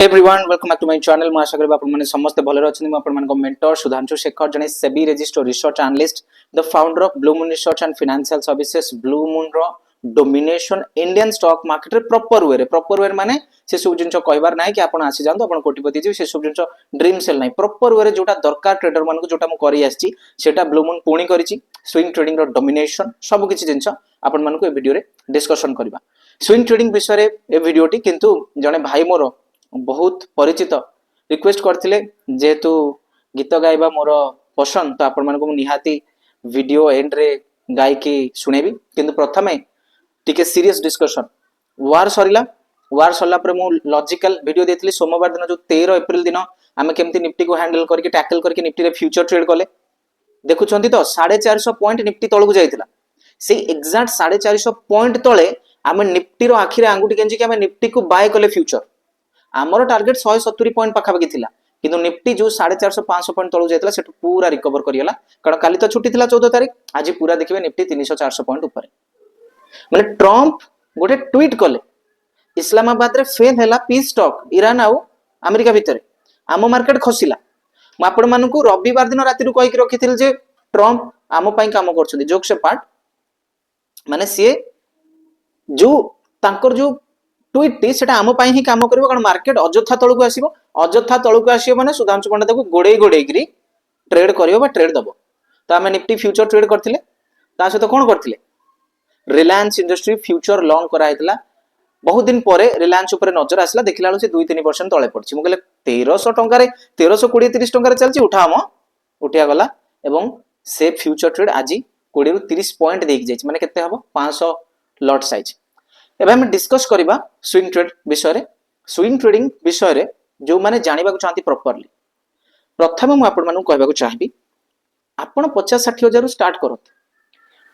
Everyone welcome back to my channel. मैं आशा करी आपण माने समस्त भले रहछन। मैं आपण मानको मेंटर सुधांशु शेखर जने SEBI register research analyst the founder of blue moon research and financial services. Blue moon रो डोमिनेशन इंडियन स्टॉक मार्केट रे प्रॉपर वे माने से सब जिंस कहबार नाही कि आपण आसी जांतो आपण कोटिपति जी से सब जिंस ड्रीम सेल नाही। प्रॉपर वे जोटा दरकार ट्रेडर मानको जोटा मु करी आछि सेटा ब्लू मून पुणी करिछि। स्विंग ट्रेडिंग रो डोमिनेशन सब किछि जिंस आपण मानको ए वीडियो रे डिस्कशन करबा। स्विंग ट्रेडिंग विषय रे ए वीडियोटी किंतु जने भाई मोर बहुत परिचित रिक्वेस्ट करथिले जेहेतु गीत गाइबा मोर पसंद तो आपण मानको निहाती वीडियो एंड रे गाय की सुनेबी। किंतु प्रथमे टिके सीरियस डिस्कशन वार सरला पर मु लॉजिकल वीडियो देथिली सोमवार दिन जो 13 अप्रैल दिन आमे केमती निफ्टी को हैंडल करके टैकल करके निफ्टी रे फ्यूचर ट्रेड कले देखुछंती तो 450 पॉइंट निफ्टी तळकु जाइतिला। से एग्जैक्ट 450 पॉइंट तळे आमे निफ्टी रो आखिरे आंगुठी केंजी कि आमे निफ्टी को बाय कले फ्यूचर आमर टार्गेट 170 पॉइंट पाखापाखि थिला किंतु निफ्टी जो 450 500 पॉइंट तळु जायतला सेटु पूरा रिकवर करियला। कारण काली तो छुट्टी थिला 14 तारिख आज पूरा देखिबे निफ्टी 300 400 पॉइंट ऊपर माने ट्रम्प गोटे ट्वीट कले इस्लामाबाद रे फेल हैला पीस टॉक ईरान आउ अमेरिका भितरे आम मार्केट खसिला। म आपण मानकु रविवार दिन राति रु कहि कि रखिथिल जे ट्रम्प आम पई काम करछथि जोक से पार्ट माने से जो तांकर जो ट्वीट टी सेटा आम पई ही काम करबो। कारण मार्केट अजोथा तळकु आसीबो माने सुधांशु पंडा ताको गोडे गिरी ट्रेड करियो बा ट्रेड दबो। तो आमे निफ्टी फ्यूचर ट्रेड करथिले ता सहित कोन करथिले रिलायंस इंडस्ट्री फ्यूचर लॉन्ग कराइतला। बहुत दिन परे रिलायंस ऊपर नजर आसला देखिला से 2-3% तळे पड़छि। मु कहले 1300 टंका रे 1320 30 टंका रे चलछि उठिया गला एवं से फ्यूचर ट्रेड आज 20 रु 30 पॉइंट देख जाइछि माने केते हबो 500 लॉट साइज। एबे हम डिस्कस करबा स्विंग ट्रेड विषय रे। स्विंग ट्रेडिंग विषय रे जो माने जानिबा को चाहती प्रॉपर्ली प्रथम मु आपण मानु कहबा को चाहबी आपण 50-60 हजार स्टार्ट करत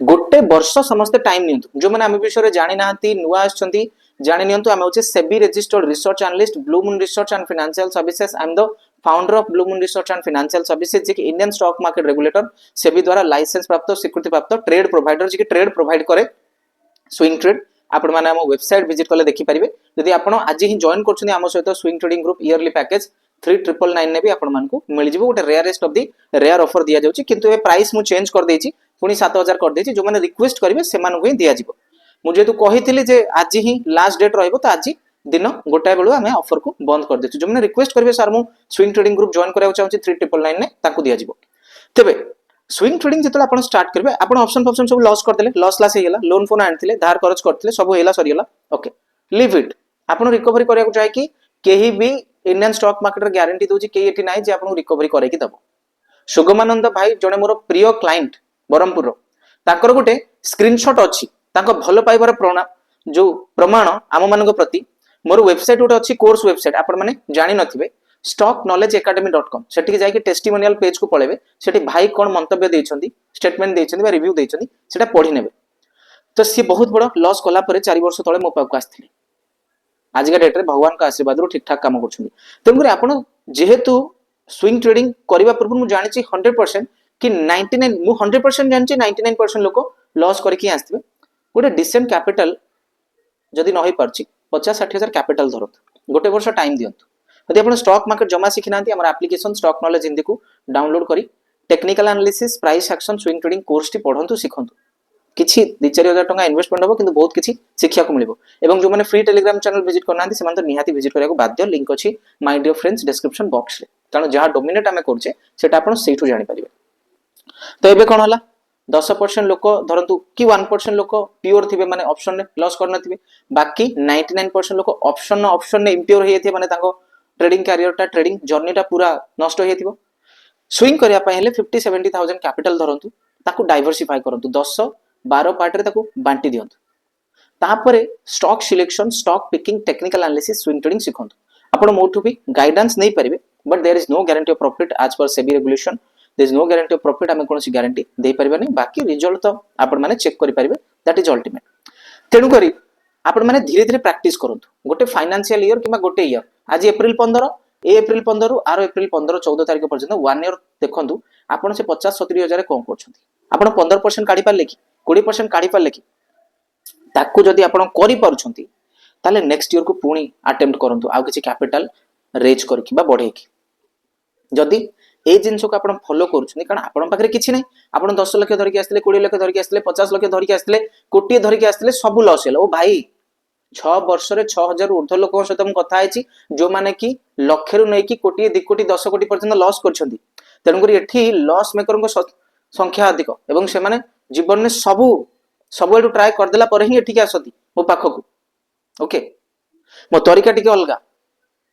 गोटे वर्ष समस्त टाइम नियंतु। जो माने हम विषय रे जानि नाहंती नुवा आछंती जानि नियंतु। हम होचे SEBI registered research analyst Blue moon research and financial services. I am the founder of blue moon research and financial services जे कि Indian stock market regulator SEBI द्वारा लाइसेंस प्राप्त स्वीकृति प्राप्त ट्रेड प्रोवाइडर जे कि ट्रेड प्रोवाइड करे swing trade. आपण माने हम वेबसाइट विजिट कले देखि परिबे। यदि आपण आज ही जॉइन करछनी हम सहित swing trading group yearly package 3999 ने भी आपण मानकु मिल जिवो। गोटे rarest of the rare offer दिया जाउची किंतु ए प्राइस मु चेंज कर देछि पुनी 7000 कर देछि। जो माने रिक्वेस्ट करिवे से मानकु ही दिया जिवो। मु जेतु कहिथिली जे आज ही लास्ट डेट रहइबो तो आज दिन गोटाय बेलु हमें ऑफर को बंद कर देछु। जो माने रिक्वेस्ट करिवे सर मु स्विंग ट्रेडिंग ग्रुप जॉइन कराउ चाहूची 3999 ने ताकु दिया जिवो। तबे स्विंग ट्रेडिंग जितले आपण स्टार्ट करबे आपण ऑप्शन सब लॉस कर देले लॉस हेला लोन फोन आनथिले धार खर्च करथिले सब हेला सरियला ओके लीव इट। आपण रिकवरी करिया को चाहे कि केही भी इंडियन स्टॉक मार्केट रे गारंटी दोची केही एठी नाही जे आपण रिकवरी करे कि दबो। सुगमानंद भाई जने मोर प्रिय क्लाइंट बरमपुर रो ताकर गोटे स्क्रीनशॉट अछि ताको भलो पाइबार जो प्रमाण आम मानक प्रति मोर वेबसाइट गोटे अछि कोर्स वेबसाइट आपण माने जानि नथिबे stockknowledgeacademy.com सेठी जाई कि टेस्टिमोनियल पेज को पळेबे सेठी भाई कोन मंतव्य देइछंती स्टेटमेंट देइछंती बा रिव्यू देइछंती सेटा पढि नेबे। तो सी बहुत बड़ लॉस कला परे 4 वर्ष तळे मो पाक आस्थिले आज के डेट रे भगवान का आशीर्वाद रो ठीक ठाक काम करछंती। तमरे आपण जेहेतु स्विंग ट्रेडिंग करिवा पूर्व मु जानि छी 100% कि 99 मु 100% जानि छी 99% लोक लॉस करके आस्थिबे। गोटे डिसेंट कैपिटल जदि न होई परछि 50-60 हजार कैपिटल धरत गोटे वर्ष टाइम दियंतु। यदि आप स्टॉक मार्केट जमा शिखि नांती हमर एप्लिकेशन स्टॉक नॉलेज हिंदी को डाउनलोड करी technical analysis price action swing trading course टी पढंतु शिखंतु। किछि 2-4 हजार टंका इन्वेस्टमेंट हो किंतु बहुत किछि शिक्षा को मिलिबो। एवं जो माने फ्री टेलीग्राम चैनल विजिट करनांती सेमान तो निहाती विजिट करिया को बाध्य लिंक अछि my dear friends description box रे। कारण जहा डोमिनेट हमें करछे सेटा आपण सेठु जानि परिबे। तो एबे कोन हला 10% लोक धरंतु कि 1% लोक प्योर थिबे माने ऑप्शन ने लॉस करना थिबे बाकी 99% लोक ऑप्शन ने इम्प्योर हे थे माने ताको ट्रेडिंग कैरियर टा ट्रेडिंग जर्नी टा पूरा नष्ट हो जाइथिबो। स्विंग करिया पय हेले 50-70,000 कैपिटल धरंतु ताकू डाइवर्सिफाई करंतु 10-12 पार्ट रे ताकू बांटी दियंतु। तापरे stock selection stock picking technical analysis swing trading सिखंतु। आपण मोठू भी गाइडेंस नै परिबे but there is no guarantee of profit as per SEBI regulation. There is no guarantee of profit हमें कोनसी गारंटी दे परिबे नै बाकी रिजल्ट तो आपण माने चेक करि परिबे दैट इज अल्टीमेट। तेनु करी आपण माने धीरे धीरे प्रैक्टिस करंतु गोटे फाइनेंशियल ईयर किबा गोटे ईयर आज एप्रिल 15 एप्रिल 15 रु आरो एप्रिल 15-14 तारिख पर्यंत 1 ईयर देखंतु आपण से 50-70 हजार कोन करछंती आपण 15% काढी पारले कि 20% काढी पारले कि ताकू जदी आपण करि पारुछंती ताले नेक्स्ट ईयर को पुणी अटेम्प्ट करंतु आ किछि कैपिटल रेज करके बा बढ़ेकी जदि ए जिनस को आप फॉलो कर कारण आपण पाखे किसी ना आप 10 लाख धरिकी आसते 20 लाख धरिकी आसते 50 लाख धरिकी आसते कोटी धरिकी आसते सब लस है ओ भाई 6 वर्ष 6000 ऊर्ध लोक सहित मुझे कथी जो मैंने कि लक्षे रू नहीं कोटी 2 कोटी 10 कोटी पर्यंत लॉस कर तेणुक ये लॉस मेकर संख्या अधिक एवं से माने जीवन में सब ट्राए करदेला ही एठिक आसती मो पाखक ओके मो तरीका टी अलग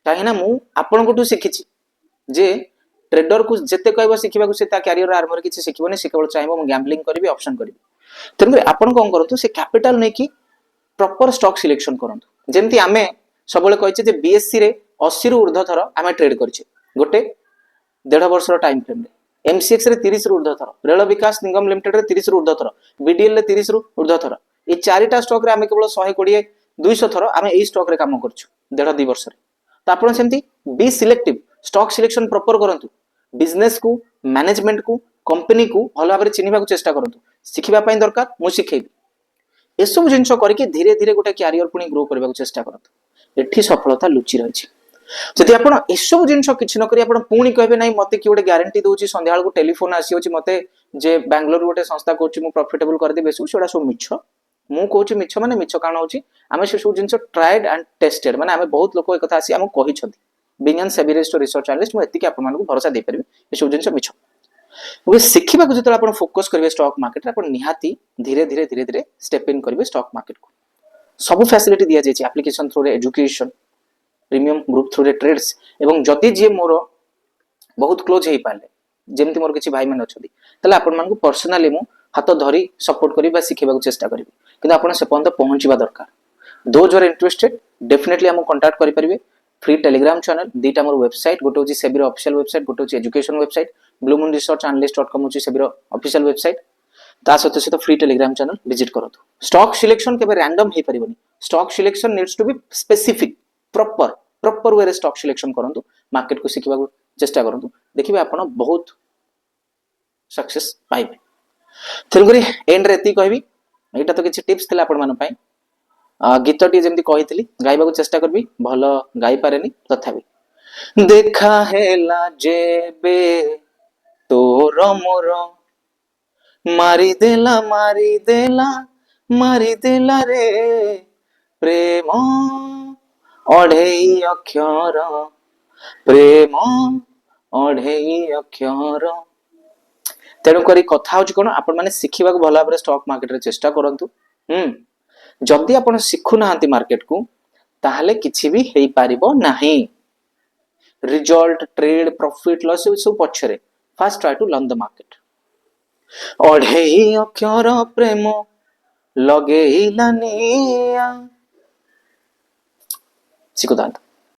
कहीं मु आपंठू शिखी जे ट्रेडर को जिते कह शिखा से क्यारियर आरंभ किसी शिखनी से केवल चाहिए गैम्बलिंग करी ऑप्शन करी तेणुक आप कौन से कैपिटल नहीं कि प्रॉपर स्टॉक सिलेक्शन करंतु जेमती आमे सबले कहिचे जे बीएससी रे 80 रु ऊर्ध्व थर आमे ट्रेड करछे गोटे 1.5 वर्ष टाइम फ्रेम रे एमसीएक्स रे 30 रु ऊर्ध्व थर रेल विकास निगम लिमिटेड रे 30 रु ऊर्ध्व थर बीडीएल रे 30 रु ऊर्ध्व थर ए चारिटा स्टॉक रे आमे केवल 120 200 थर आमे एई स्टॉक रे काम करछु 1.5 वर्ष रे तो आपण सेमती be selective stock selection proper करंतु बिजनेस को मैनेजमेंट को कंपनी को भल भाव चिन्हवा को चेष्टा करंतु शिखिबा पई दरकार मु शिखेबी ए सब जिनस करके धीरे धीरे गोटे क्यारियर पुणी ग्रो करने को चेष्टा करंतु एठी सफलता लुचि रही जदि आपण ए सब जिनस किछि न करी आपण पुणी कहबे नाही मते कि गोटे ग्यारंटी दोची संध्याळ को टेलीफोन आसी होची मते जे बेंगलोर गोटे संस्था कोची मु प्रॉफिटेबल कर दे बेसु सेडा सब मिछ मु कहूची मिछ माने मिछ काण होची आमे से सब जिनस ट्राइड एंड टेस्टेड माने आमे बहुत लोक ए कथा आसी हम कहि छथि being and SEBI research analyst मु एतिकी आपण मानकु भरोसा दे परबे ए सब जिनस मिछ शिखा को जो फोकस करेंगे स्टॉक मार्केट आप निहाती धीरे धीरे धीरे धीरे स्टेप इन करेंगे स्टॉक मार्केट को सब फैसिलिटी दि जाए application through education premium group through trades एवं जदि जी मोर बहुत क्लोज हो पारे जमी मोर किसी भाई मैंने अच्छा आपण मानक पर्सनाली मु हाथ धरी सपोर्ट करी शिखेबा चेष्टा करी कि आप से पर्यंत पहुंचवा दरकार दोज आर इंटरेस्टेड डेफिनेटली आम कंटाक्ट करेंगे फ्री टेलीग्राम चैनल दुईटा मोर वेबसाइट गोटे हूँ सेबीर ऑफिशियल वेबसाइट गोटे हूँ education website blue moon research analyst dot com हूँ सेबीर ऑफिशियल वेबसाइट ता सहित सहित फ्री टेलीग्राम चैनल विजिट करंतु स्टॉक सिलेक्शन केबे रैंडम हे परिबनी stock selection needs to be specific proper way रे स्टॉक सिलेक्शन करंतु मार्केट को सिखिबा को चेष्टा करंतु देखिबे आपण बहुत सक्सेस पाइबे तेलुगुरी एंड रे एती कहबी एटा तो किछि टिप्स थिला आपण मान पई गीतटी जमी कही गाइबा चेष्टा करबी भल गाई पारेनी तथापि देखा हेला जेबे तोर मोर मारिदेला रे प्रेम अढ़ेई अक्षर प्रेम अढ़ेई अक्षर तेणुक कथा हूँ कौन आपण मैंने शिखा भल भाव स्टॉक मार्केट रे चेष्टा करंतु जदि आपण शिखु ना मार्केट को ताहले किछि भी हेई पारिबो नाही रिजल्ट ट्रेड प्रॉफिट लॉस सब पछरे first try to learn the market अढ़ेई अक्षर प्रेम लगेइलानिया सिकुदांत